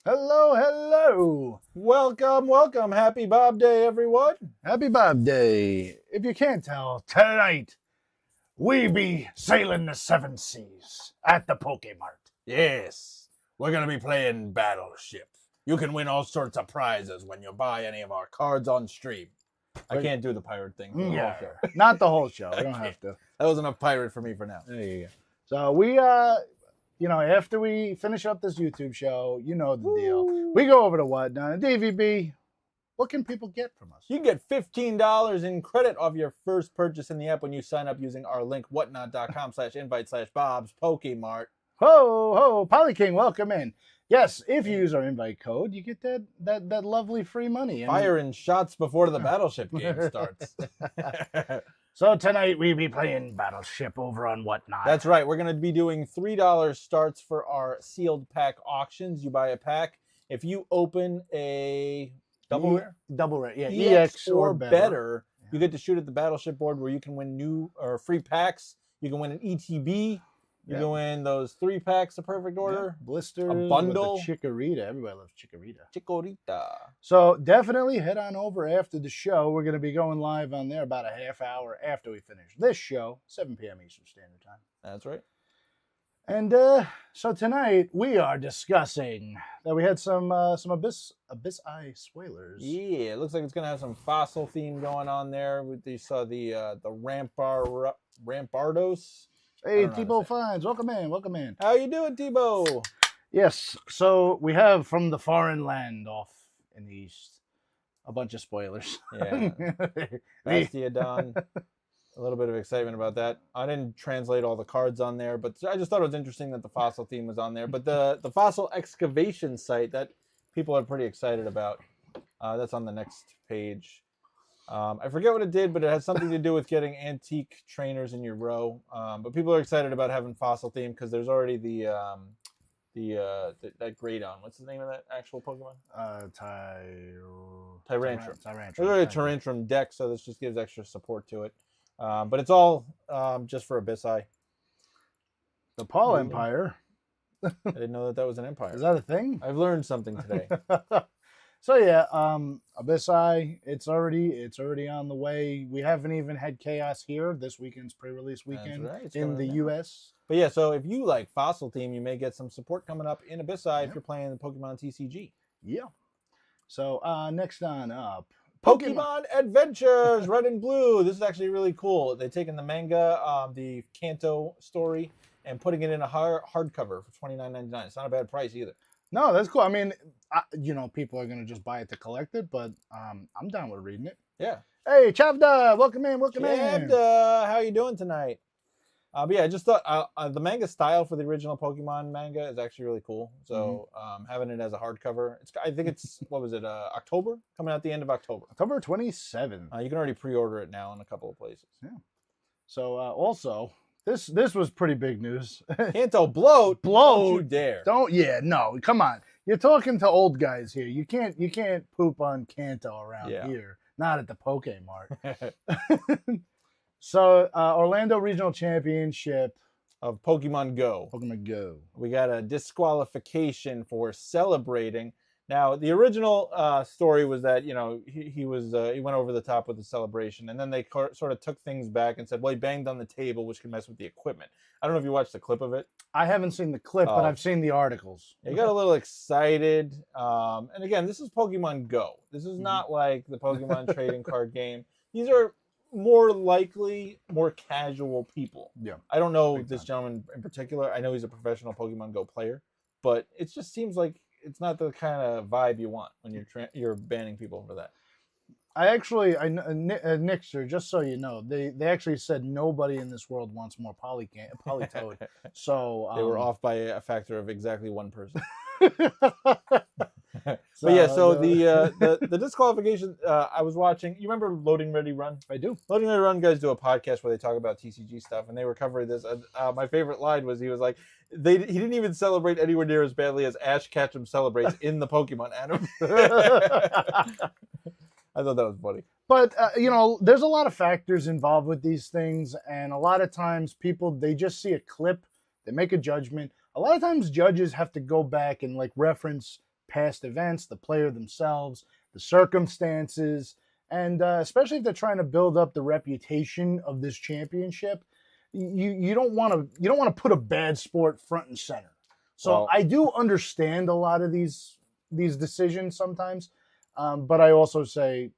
Hello, hello. Welcome. Happy Bob Day, everyone. Happy Bob Day. If you can't tell, tonight we be sailing the seven seas at the Pokemart. Yes, we're going to be playing Battleship. You can win all sorts of prizes when you buy any of our cards on stream. I can't do the pirate thing for the whole show. Not the whole show. We don't have to. That was enough pirate for me for now. There you go. So we, after we finish up this YouTube show, you know the deal. We go over to Whatnot. DVB, what can people get from us? You can get $15 in credit off your first purchase in the app when you sign up using our link, whatnot.com/invite/Bob's Pokemart. Ho, ho, Polyking, welcome in. Yes, if you use our invite code, you get that lovely free money. Firing shots before the Battleship game starts. So tonight we be playing Battleship over on Whatnot. That's right. We're going to be doing $3 starts for our sealed pack auctions. You buy a pack. If you open a double rare, yeah, EX or better, you get to shoot at the Battleship board where you can win new or free packs. You can win an ETB. You can win those 3 packs of Perfect Order. Blisters. A bundle. With the Chikorita. Everybody loves Chikorita. Chikorita. So definitely head on over after the show. We're going to be going live on there about a half hour after we finish this show, 7 p.m. Eastern Standard Time. That's right. And so tonight we are discussing that we had some Abyss Eye spoilers. Yeah, it looks like it's going to have some fossil theme going on there. You saw the Rampardos. Hey, Tebow Fines, welcome in. How you doing, Tebow? Yes, so we have from the foreign land off in the east a bunch of spoilers. Yeah, Bastiodon. A little bit of excitement about that. I didn't translate all the cards on there, but I just thought it was interesting that the fossil theme was on there. But the fossil excavation site that people are pretty excited about, that's on the next page. I forget what it did, but it has something to do with getting antique trainers in your row. But people are excited about having fossil theme because there's already that Greydon. What's the name of that actual Pokemon? Tyrantrum. There's already a Tyrantrum deck, so this just gives extra support to it. But it's all just for Abyss Eye. The Paul Empire. I didn't know that was an empire. Is that a thing? I've learned something today. So yeah, Abyss Eye, it's already on the way. We haven't even had Chaos here. This weekend's pre-release weekend in the US. But yeah, so if you like Fossil Team, you may get some support coming up in Abyss Eye if you're playing the Pokemon TCG. Yeah. So next on up, Pokemon Adventures, Red and Blue. This is actually really cool. They've taken the manga, the Kanto story, and putting it in a hardcover for $29.99. It's not a bad price either. No, that's cool. I mean, people are going to just buy it to collect it, but I'm down with reading it. Yeah. Hey, Chavda, welcome in. Chavda, how you doing tonight? But yeah, I just thought the manga style for the original Pokemon manga is actually really cool. So having it as a hardcover, I think it's, October? Coming out the end of October. October 27th. You can already pre-order it now in a couple of places. Yeah. So also... This was pretty big news. Kanto bloat. Don't you dare. No, come on. You're talking to old guys here. You can't poop on Kanto around here. Not at the Pokemart. So Orlando Regional Championship of Pokemon Go. We got a disqualification for celebrating. Now, the original story was that, he went over the top with the celebration, and then they sort of took things back and said, well, he banged on the table, which can mess with the equipment. I don't know if you watched the clip of it. I haven't seen the clip, but I've seen the articles. He got a little excited. And again, this is Pokemon Go. This is not like the Pokemon trading card game. These are more likely more casual people. Yeah. I don't know this gentleman in particular. I know he's a professional Pokemon Go player, but it just seems like it's not the kind of vibe you want when you're banning people for that. Nixer, just so you know, they actually said nobody in this world wants more Polytoad. So they were off by a factor of exactly one person. The disqualification I was watching. You remember Loading Ready Run? I do. Loading Ready Run guys do a podcast where they talk about TCG stuff, and they were covering this. My favorite line was he was like, he didn't even celebrate anywhere near as badly as Ash Ketchum celebrates in the Pokemon anime. I thought that was funny. But, there's a lot of factors involved with these things. And a lot of times people, they just see a clip, they make a judgment. A lot of times judges have to go back and reference past events, the player themselves, the circumstances, and especially if they're trying to build up the reputation of this championship, you don't want to put a bad sport front and center. So Well, I do understand a lot of these decisions sometimes, but I also say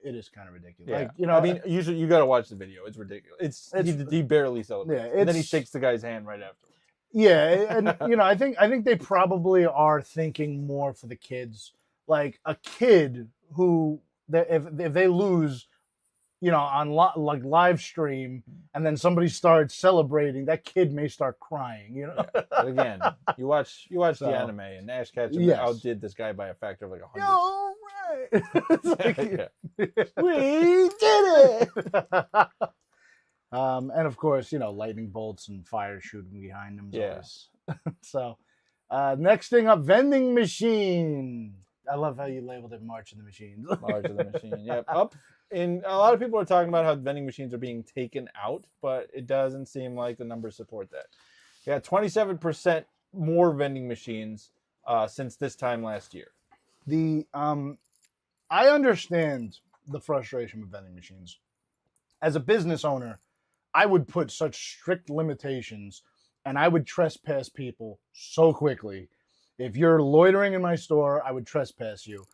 it is kind of ridiculous. Yeah. Like, you know, I mean, usually you got to watch the video. It's ridiculous. He barely celebrates. Yeah, and then he shakes the guy's hand right after. Yeah, and you know, I think they probably are thinking more for the kids. Like a kid who, if they lose, you know, on like live stream, and then somebody starts celebrating, that kid may start crying. You know. Yeah. But again, you watch the anime, and Ash Ketchum outdid this guy by a factor of like 100. All right. It's like, we did it. And of course, you know, lightning bolts and fire shooting behind them. Yeah. So, next thing up, vending machine. I love how you labeled it March of the Machines. March of the Machine. Yep. Up. And a lot of people are talking about how vending machines are being taken out, but it doesn't seem like the numbers support that. Yeah, 27% more vending machines since this time last year. I understand the frustration with vending machines. As a business owner, I would put such strict limitations, and I would trespass people so quickly. If you're loitering in my store, I would trespass you.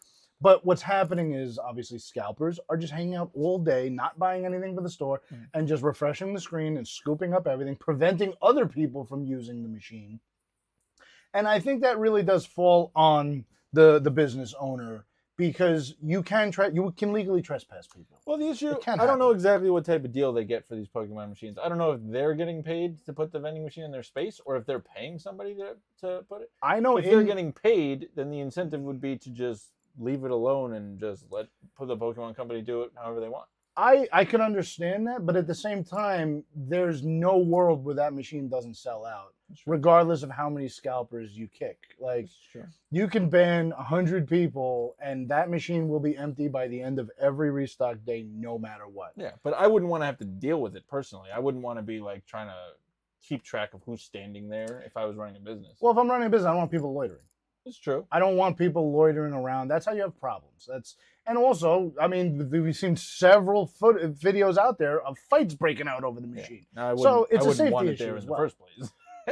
But what's happening is, obviously, scalpers are just hanging out all day, not buying anything for the store, and just refreshing the screen and scooping up everything, preventing other people from using the machine. And I think that really does fall on the business owner, because you can legally trespass people. Well, the issue, I don't know exactly what type of deal they get for these Pokemon machines. I don't know if they're getting paid to put the vending machine in their space, or if they're paying somebody to put it. I know if they're getting paid, then the incentive would be to just leave it alone and just let the Pokemon company do it however they want. I can understand that, but at the same time, there's no world where that machine doesn't sell out, regardless of how many scalpers you kick. Like, you can ban 100 people, and that machine will be empty by the end of every restock day, no matter what. Yeah, but I wouldn't want to have to deal with it personally. I wouldn't want to be like trying to keep track of who's standing there if I was running a business. Well, if I'm running a business, I don't want people loitering. It's true. I don't want people loitering around. That's how you have problems. And also, I mean, we've seen several videos out there of fights breaking out over the machine. Yeah. No, so it's a safety want it issue there as in well. the first place.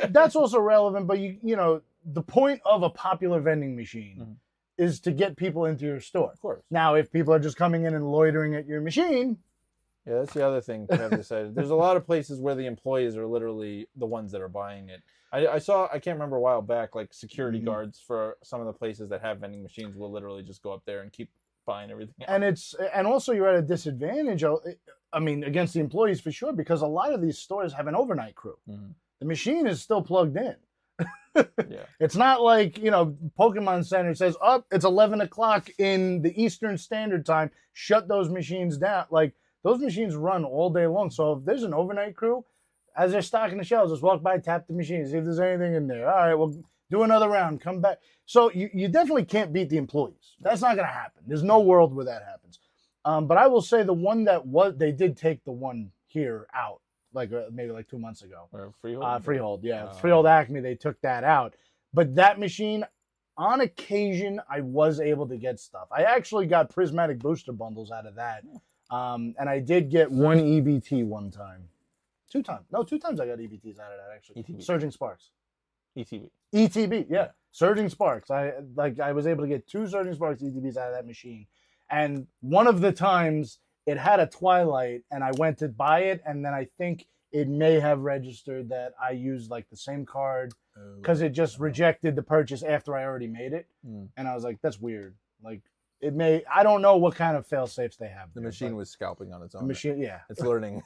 That's also relevant, but you know, the point of a popular vending machine is to get people into your store. Of course. Now, if people are just coming in and loitering at your machine. Yeah, that's the other thing to have decided. There's a lot of places where the employees are literally the ones that are buying it. I can't remember a while back, like security guards for some of the places that have vending machines will literally just go up there and keep buying everything out. And also you're at a disadvantage, I mean, against the employees for sure, because a lot of these stores have an overnight crew. The machine is still plugged in. Yeah. It's not like, you know, Pokemon Center says, oh, it's 11 o'clock in the Eastern Standard Time, shut those machines down. Like, those machines run all day long. So if there's an overnight crew, as they're stocking the shelves, just walk by, tap the machine, see if there's anything in there. All right, well, do another round, come back. So you definitely can't beat the employees. That's not going to happen. There's no world where that happens. But I will say the one they did take the one here out, like maybe like 2 months ago. Freehold? Freehold, yeah. Freehold Acme, they took that out. But that machine, on occasion, I was able to get stuff. I actually got prismatic booster bundles out of that. And I did get one EBT one time. 2 times. No, 2 times I got EBTs out of that, actually. ETB. Surging Sparks. ETB, yeah. Surging Sparks. I was able to get 2 Surging Sparks ETBs out of that machine. And one of the times, it had a Twilight, and I went to buy it, and then I think it may have registered that I used, like, the same card, because it just rejected the purchase after I already made it. And I was like, that's weird. Like, I don't know what kind of fail-safes they have. The machine was scalping on its own. The machine, yeah. It's learning.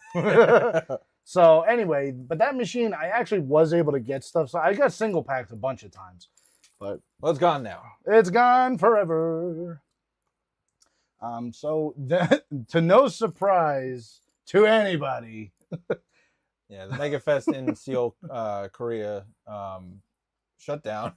So anyway, but that machine, I actually was able to get stuff. So I got single packs a bunch of times. But well, it's gone now. It's gone forever. So to no surprise to anybody. Yeah, the Mega Fest in Seoul, Korea, shut down.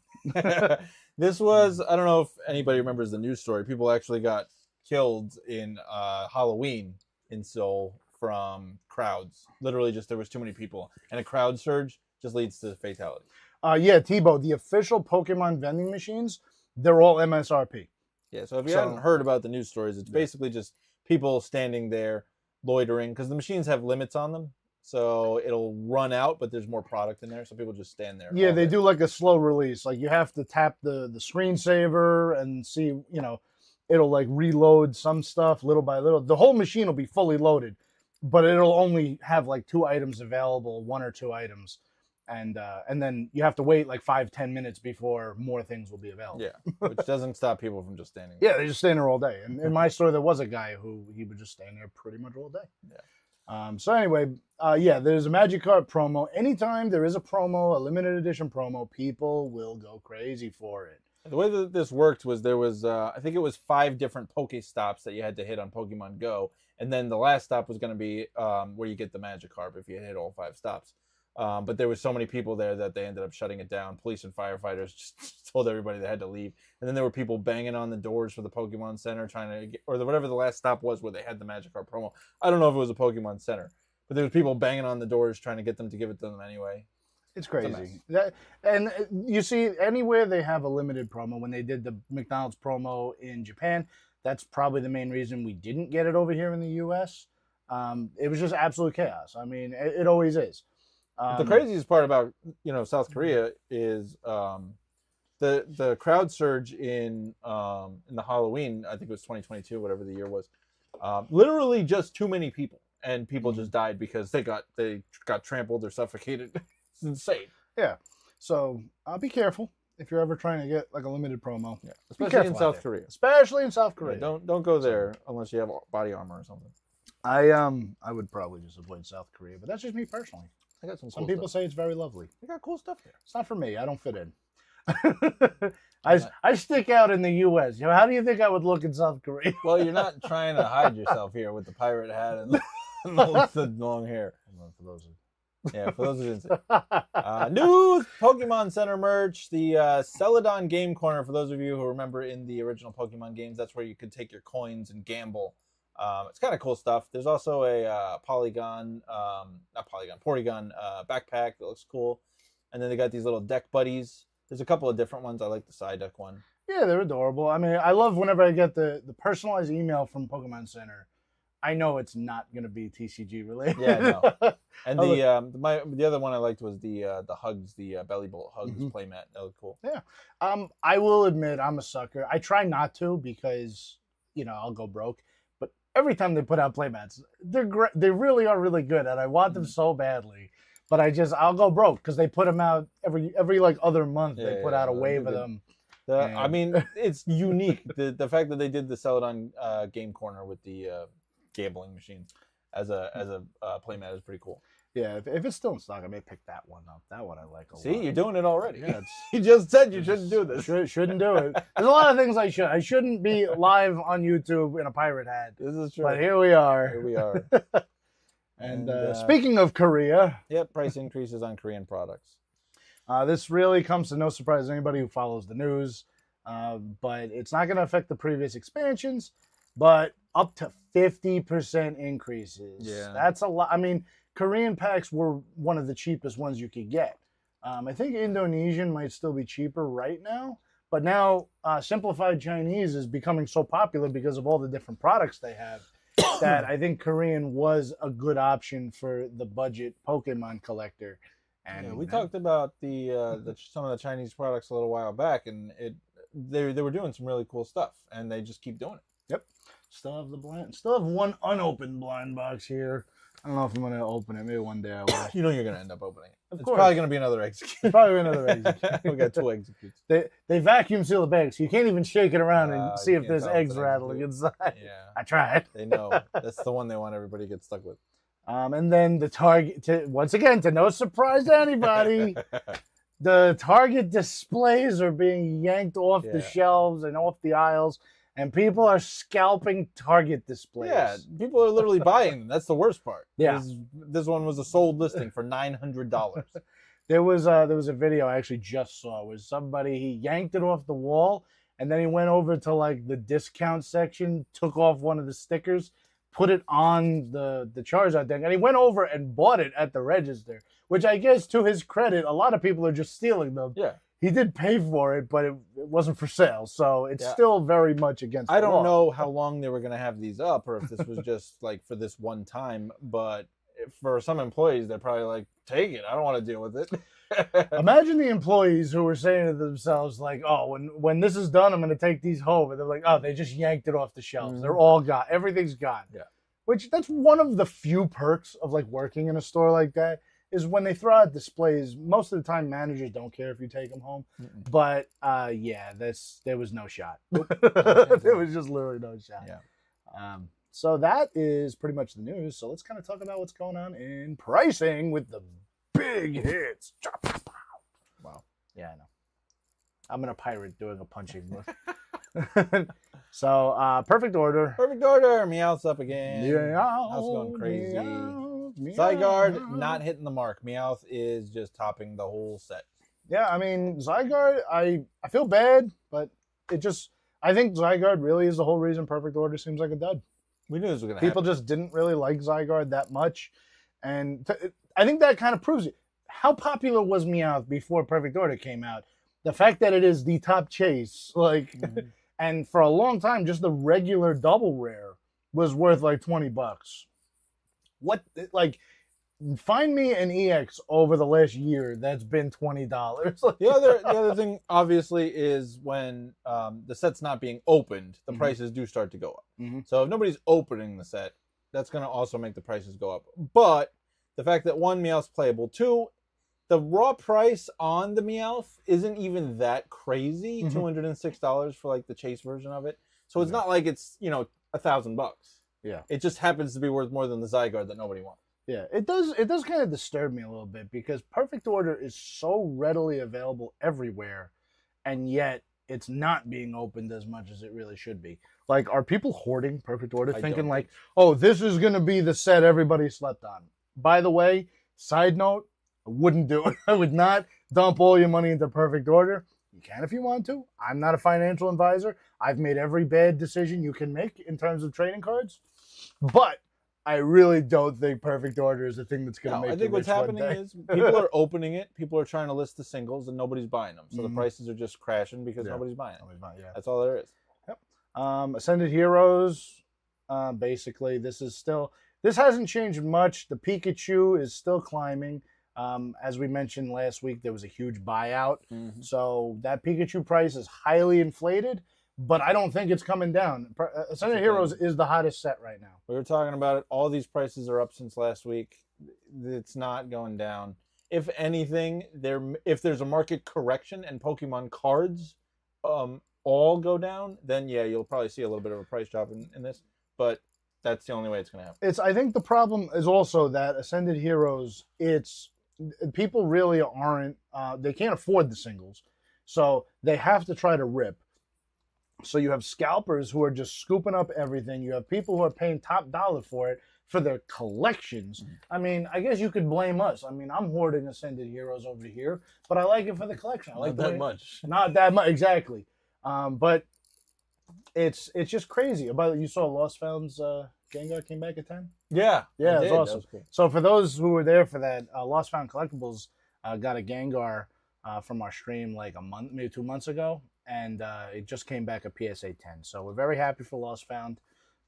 This was, I don't know if anybody remembers the news story. People actually got killed in Halloween in Seoul from crowds. Literally just there was too many people. And a crowd surge just leads to fatality. Yeah, Tebow, the official Pokemon vending machines, they're all MSRP. Yeah, so if you haven't heard about the news stories, it's basically just people standing there loitering because the machines have limits on them. So it'll run out, but there's more product in there, so people just stand there. Yeah, they do like a slow release. Like you have to tap the screensaver and see, you know, it'll like reload some stuff little by little. The whole machine will be fully loaded, but it'll only have like 2 items available, 1 or 2 items. And then you have to wait like 5-10 minutes before more things will be available. Yeah, which doesn't stop people from just standing there. Yeah, they just stand there all day. And in my store, there was a guy who he would just stand there pretty much all day. Yeah. So anyway, yeah, there's a Magic Card promo. Anytime there is a promo, a limited edition promo, people will go crazy for it. The way that this worked was there was, I think it was 5 different Pokestops that you had to hit on Pokemon Go. And then the last stop was going to be where you get the Magic Card if you hit all 5 stops. But there was so many people there that they ended up shutting it down. Police and firefighters just told everybody they had to leave. And then there were people banging on the doors for the Pokemon Center trying to get, or whatever the last stop was where they had the Magic Card promo. I don't know if it was a Pokemon Center, but there was people banging on the doors trying to get them to give it to them anyway. It's crazy. And you see, anywhere they have a limited promo, when they did the McDonald's promo in Japan, that's probably the main reason we didn't get it over here in the U.S. It was just absolute chaos. I mean, it always is. The craziest part about, you know, South Korea is the crowd surge in the Halloween, I think it was 2022, whatever the year was, literally just too many people, and people just died because they got trampled or suffocated. It's insane. Yeah. So be careful if you're ever trying to get like a limited promo. Yeah. Especially in South Korea. Especially in South Korea. Yeah, don't go there unless you have body armor or something. I would probably just avoid South Korea, but that's just me personally. I got some people say it's very lovely. They got cool stuff there. It's not for me. I don't fit in. I stick out in the U.S. You know, how do you think I would look in South Korea? Well, you're not trying to hide yourself here with the pirate hat and the long hair. For those who didn't say. New Pokemon Center merch. The Celadon Game Corner, for those of you who remember in the original Pokemon games, that's where you could take your coins and gamble. It's kind of cool stuff. There's also a Porygon backpack that looks cool. And then they got these little deck buddies. There's a couple of different ones. I like the Psyduck one. Yeah, they're adorable. I mean, I love whenever I get the personalized email from Pokemon Center. I know it's not going to be TCG related. Yeah, no. And the other one I liked was the Hugs, the Belly Bolt Hugs playmat. That looked cool. Yeah. I will admit I'm a sucker. I try not to because, you know, I'll go broke. But every time they put out playmats, they're great. They really are really good, and I want them so badly. But I'll go broke because they put them out every like other month. They put out a wave of them. I mean, it's unique. The fact that they did the Celadon Game Corner with the gambling machine as a playmat is pretty cool. Yeah, if it's still in stock, I may pick that one up. That one I like a lot. See, you're doing it already. Yeah, you just said you shouldn't do this. Shouldn't do it. There's a lot of things I should. I shouldn't be live on YouTube in a pirate hat. This is true. But here we are. Here we are. And speaking of Korea. Yep, price increases on Korean products. This really comes to no surprise to anybody who follows the news. But it's not going to affect the previous expansions. But up to 50% increases. Yeah. That's a lot. I mean, Korean packs were one of the cheapest ones you could get. I think Indonesian might still be cheaper right now. But now Simplified Chinese is becoming so popular because of all the different products they have that I think Korean was a good option for the budget Pokemon collector. And we talked about some of the Chinese products a little while back, and they were doing some really cool stuff, and they just keep doing it. Yep. Still have one unopened blind box here. I don't know if I'm going to open it. Maybe one day I will. You know you're going to end up opening it. It's probably going to be another execute. Probably another execute. We got 2 executes. They vacuum seal the bag, so you can't even shake it around and see if there's eggs rattling inside. Yeah. I tried. They know. That's the one they want everybody to get stuck with. And then the Target, once again, to no surprise to anybody, the Target displays are being yanked off the shelves and off the aisles. And people are scalping Target displays. Yeah, people are literally buying them. That's the worst part. Yeah. This one was a sold listing for $900. There was a video I actually just saw where he yanked it off the wall, and then he went over to like the discount section, took off one of the stickers, put it on the Charizard thing, and he went over and bought it at the register, which I guess to his credit, a lot of people are just stealing them. Yeah. he did pay for it, but it wasn't for sale. So it's still very much against I the don't law. know how long they were going to have these up, or if this was just like for this one time. But for some employees, they're probably like, take it. I don't want to deal with it. Imagine the employees who were saying to themselves, like, oh, when this is done, I'm going to take these home. And they're like, oh, they just yanked it off the shelves. They're all gone. Everything's gone. Yeah. Which, that's one of the few perks of, like, working in a store like that, is when they throw out displays, most of the time managers don't care if you take them home. But, yeah, there was no shot. There was just literally no shot. Yeah. So that is pretty much the news. So let's kind of talk about what's going on in pricing with the big hits. Wow. Yeah, I know. I'm in a pirate doing a punching move. So, perfect order. Perfect order. Meowth's up again. Meow, That's going crazy. meow, meow. Zygarde not hitting the mark. Meowth is just topping the whole set. Yeah, I mean, Zygarde, I feel bad, but I think Zygarde really is the whole reason perfect order seems like a dud. We knew this was going to happen. People just didn't really like Zygarde that much. And I think that kind of proves it. How popular was Meowth before Perfect Order came out? The fact that it is the top chase, like, and for a long time, just the regular double rare was worth like $20. What, like, find me an EX over the last year that's been $20. The other thing, obviously, is when the set's not being opened, the prices do start to go up. So if nobody's opening the set, that's going to also make the prices go up. But the fact that one, Meowth's playable, two, the raw price on the Meowth isn't even that crazy. $206 for like the chase version of it. So it's not like it's, $1,000. Yeah. It just happens to be worth more than the Zygarde that nobody wants. Yeah, it does kind of disturb me a little bit because Perfect Order is so readily available everywhere, and yet it's not being opened as much as it really should be. Like, are people hoarding Perfect Order thinking like, oh, this is going to be the set everybody slept on? By the way, side note, I wouldn't do it. I would not dump all your money into Perfect Order. You can if you want to. I'm not a financial advisor. I've made every bad decision you can make in terms of trading cards. But I really don't think Perfect Order is the thing that's going to make. I think what's happening is people are opening it. People are trying to list the singles, and nobody's buying them. So the prices are just crashing because nobody's buying them. That's all there is. Yep. Ascended Heroes. Basically, this hasn't changed much. The Pikachu is still climbing. As we mentioned last week, there was a huge buyout. So that Pikachu price is highly inflated. But I don't think it's coming down. Ascended Heroes is the hottest set right now. We were talking about it. All these prices are up since last week. It's not going down. If anything, if there's a market correction and Pokemon cards all go down, then yeah, you'll probably see a little bit of a price drop in this. But that's the only way it's going to happen. I think the problem is also that Ascended Heroes, people really aren't, they can't afford the singles. So they have to try to rip. So you have scalpers who are just scooping up everything. You have people who are paying top dollar for it for their collections. I mean, I guess you could blame us. I mean, I'm hoarding Ascended Heroes over here, but I like it for the collection. I like not that much. Not that much, exactly. But it's just crazy. You saw Lost Found's Gengar came back at 10? Yeah. Yeah, it was awesome. Cool. So for those who were there for that, Lost Found Collectibles got a Gengar from our stream like maybe 2 months ago. And it just came back a PSA 10. So we're very happy for Lost Found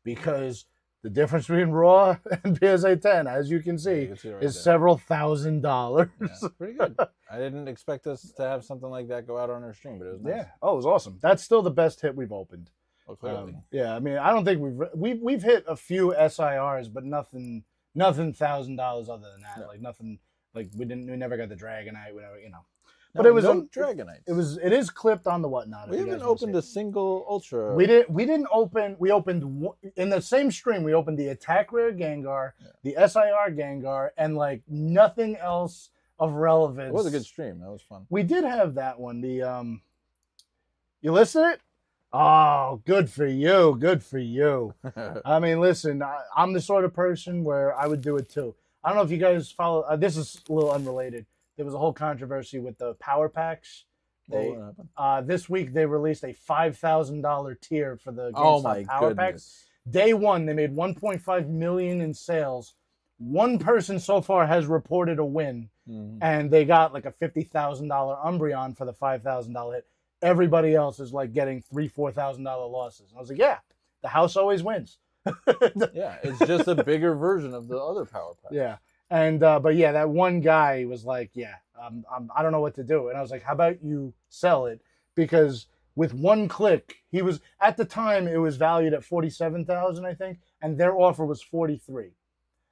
because the difference between Raw and PSA 10, as you can see, is several $1,000s. Yeah, pretty good. I didn't expect us to have something like that go out on our stream, but it was nice. Yeah. Oh, it was awesome. That's still the best hit we've opened. Well, clearly. Yeah, I mean, I don't think we've hit a few SIRs, but nothing $1,000 other than that. No. Like nothing. Like we never got the Dragonite. Whatever, But it was Dragonite. It is clipped on the whatnot. We haven't opened a single Ultra. We didn't open. We opened in the same stream. We opened the Attack Rare Gengar, the SIR Gengar, and like nothing else of relevance. It was a good stream. That was fun. We did have that one. You listed it? Oh, good for you. Good for you. I mean, listen, I'm the sort of person where I would do it too. I don't know if you guys follow. This is a little unrelated. There was a whole controversy with the power packs. This week they released a $5,000 tier for the GameStop power packs. Day one, they made $1.5 million in sales. One person so far has reported a win, and they got like a $50,000 Umbreon for the $5,000 hit. Everybody else is like getting $3,000-$4,000 losses. And I was like, yeah, the house always wins. Yeah, it's just a bigger version of the other power pack. Yeah. And but yeah, that one guy was like, yeah, I don't know what to do. And I was like, how about you sell it? Because with one click, he was at the time it was valued at 47,000, I think, and their offer was 43.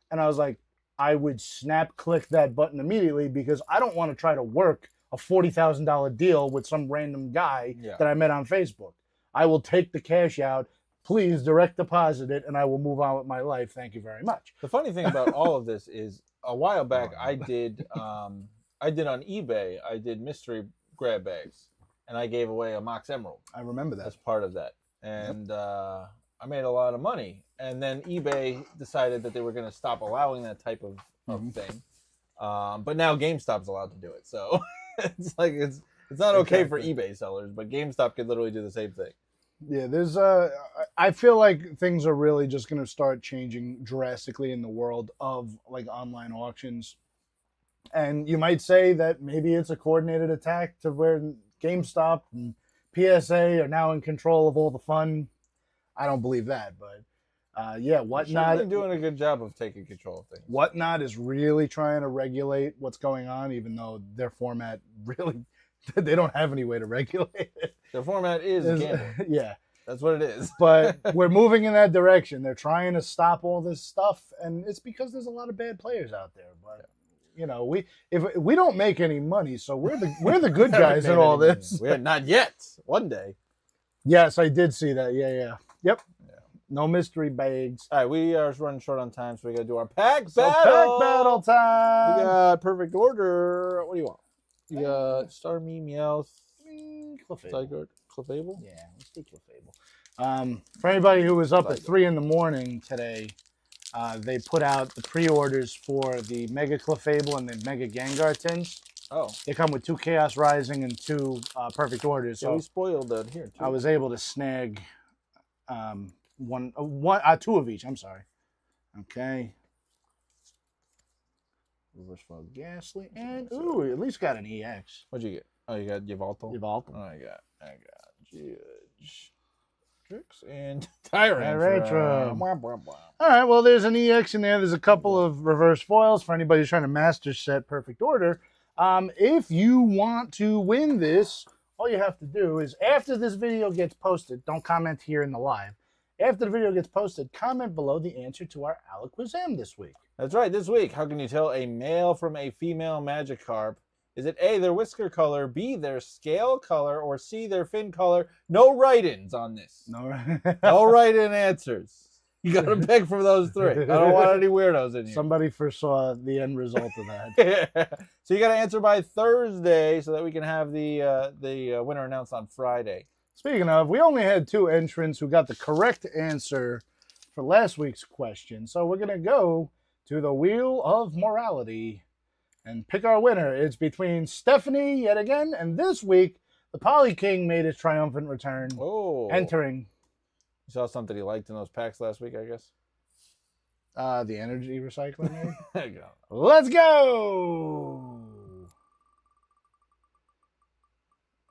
And I was like, I would snap click that button immediately because I don't want to try to work a $40,000 deal with some random guy that I met on Facebook. I will take the cash out. Please direct deposit it, and I will move on with my life. Thank you very much. The funny thing about all of this is, a while back I did on eBay. I did mystery grab bags, and I gave away a Mox Emerald. I remember that as part of that, and I made a lot of money. And then eBay decided that they were going to stop allowing that type of thing. But now GameStop's allowed to do it, so it's like it's not okay for eBay sellers, but GameStop could literally do the same thing. Yeah, there's I feel like things are really just going to start changing drastically in the world of like online auctions. And you might say that maybe it's a coordinated attack to where GameStop and PSA are now in control of all the fun. I don't believe that, but yeah, Whatnot they're doing a good job of taking control of things. Whatnot is really trying to regulate what's going on, even though their format really they don't have any way to regulate it. Their format is gambling. Yeah. That's what it is. But we're moving in that direction. They're trying to stop all this stuff, and it's because there's a lot of bad players out there. But you know, we don't make any money, so we're the good guys in all this. We're not yet. One day. Yes, I did see that. Yeah. Yep. Yeah. No mystery bags. All right, we are running short on time, so we got to do our pack battle. Pack battle time. We got perfect order. What do you want? You got Starmie, Meowth, Clefable. Clefable? Yeah, let's do Clefable. For anybody who was up at 3 a.m. today, they put out the pre-orders for the Mega Clefable and the Mega Gengar tins. Oh. They come with 2 Chaos Rising and 2 perfect orders. So we spoiled that here, too. I was able to snag 2 of each. I'm sorry. Okay. Reverse Fog Ghastly, and ooh, at least got an EX. What'd you get? Oh, you got Yveltal? Yveltal. Oh, I got Judge, Trix, and Tyrant. All right, well, there's an EX in there. There's a couple of reverse foils for anybody who's trying to master set perfect order. If you want to win this, all you have to do is after this video gets posted, don't comment here in the live. After the video gets posted, comment below the answer to our Aliquizam this week. That's right. This week, how can you tell a male from a female Magikarp? Is it A, their whisker color, B, their scale color, or C, their fin color? No write-ins on this. No write-in answers. You got to pick from those 3. I don't want any weirdos in here. Somebody foresaw the end result of that. So you got to answer by Thursday so that we can have the winner announced on Friday. Speaking of, we only had 2 entrants who got the correct answer for last week's question. So we're going to go to the Wheel of Morality and pick our winner. It's between Stephanie yet again, and this week, the Poly King made his triumphant return, entering. You saw something he liked in those packs last week, I guess? The energy recycling, maybe? There you go. Let's go!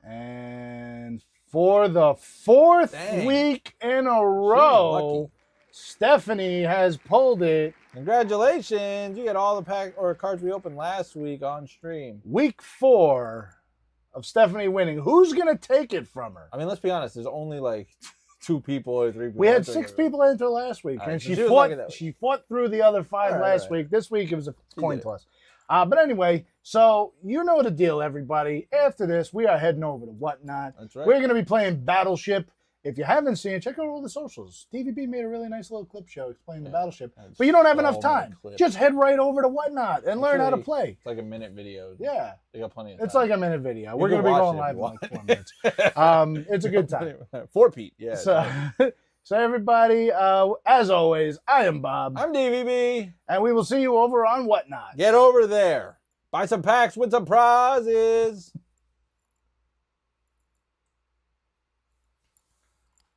And for the 4th week in a row, Stephanie has pulled it. Congratulations! You got all the cards we opened last week on stream. Week 4 of Stephanie winning. Who's gonna take it from her? I mean, let's be honest. There's only like 2 people or 3 people. We had 6 people enter last week, and she fought through the other 5 last week. This week it was a coin toss. But anyway, so you know the deal, everybody. After this, we are heading over to Whatnot. That's right. We're going to be playing Battleship. If you haven't seen it, check out all the socials. TVB made a really nice little clip show explaining the Battleship. But you don't have enough time. Just head right over to Whatnot and learn how to play. It's like a minute video. Yeah. They got plenty of time. It's like a minute video. We're going to be going live in like 4 minutes. It's a good time. 4 Pete, yeah. So everybody, as always, I am Bob. I'm DVB. And we will see you over on Whatnot. Get over there. Buy some packs, win some prizes.